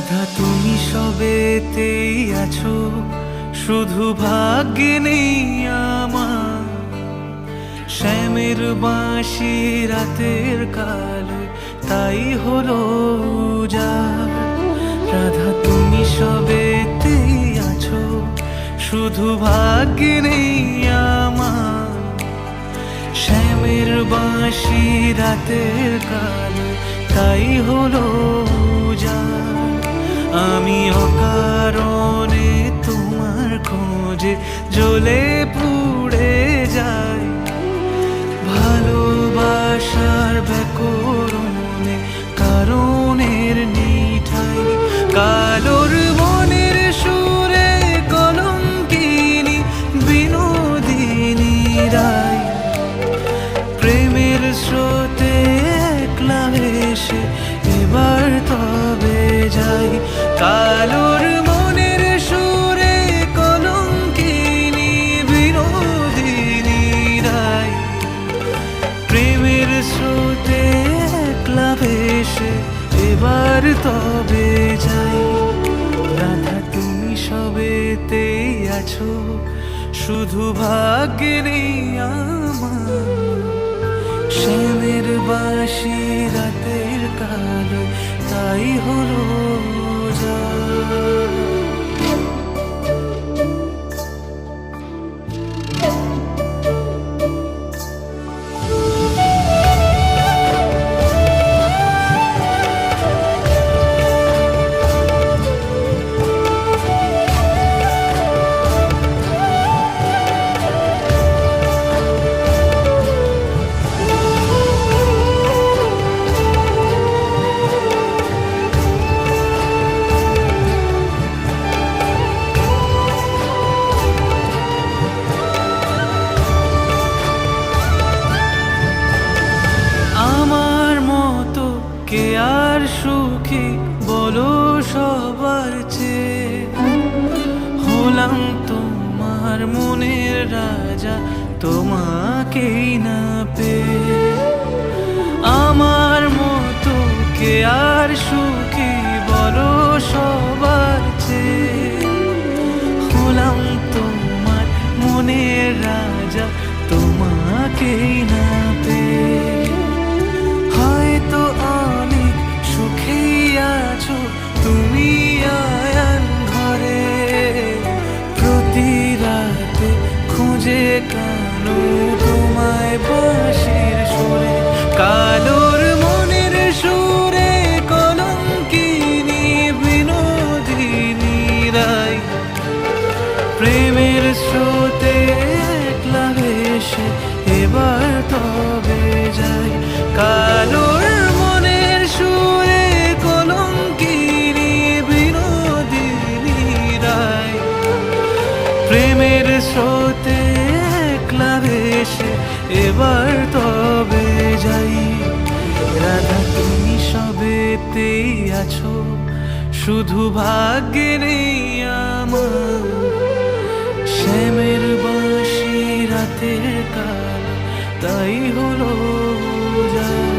রাধা তুমি সবেতেই আছো, শুধু ভাগ্যে নেই আমার। শ্যামের বাঁশি রাতের কালো, তাই হলো উজাড়। রাধা তুমি সবেতেই আছো, শুধু ভাগ্যে নেই আমার। শ্যামের বাঁশি রাতের কালো, তাই হলো উজাড়। আমি অকারণে তোমার খোঁজে জ্বলে পুড়ে যাই। ভালোবাসার ব্যাকরণে কারণের নিঠাই, কালোর মনের সুরে কলঙ্কিনী বিনোদিনী রায়। প্রেমের স্রোতে একলা ভেসে এবার তবে যাই। কালোর মনের সুরে কলঙ্কিনী বিনোদিনী রায়। প্রেমের স্রোতে একলা ভেসে এবার তবে যাই। রাধা তুমি সবেতেই আছো, শুধু ভাগ্যে নেই আমার। শ্যামের বাঁশি রাতের কালো, তাই হলো উজাড়। কে আর সুখী বলো সবার চেয়ে? হলাম তোমার মনের রাজা, তোমাকেই না পেয়ে। আমার মতো কে আর সুখী বলো সবার চেয়ে? হলাম তোমার মনের রাজা, তোমাকেই না পেয়ে। হয়তো অনেক সুখেই আছো তুমি আয়ান ঘরে, প্রতি রাতে খুঁজে কানো তোমায় বাঁশির সুরে। কালোর মনের সুরে কলঙ্কিনী বিনোদিনী রায়। প্রেমের স্রোতে একলা ভেসে এবার তবে যাই। কালোর মনের সুরে কলঙ্কিনী বিনোদিনী রায়। প্রেমের স্রোতে একলা ভেসে এবার তবে যাই। রাধা তুমি সবেতেই আছো, শুধু ভাগ্যে নেই আমার। শ্যামের বাঁশি রাতের কালো, তাই হলো উজাড়।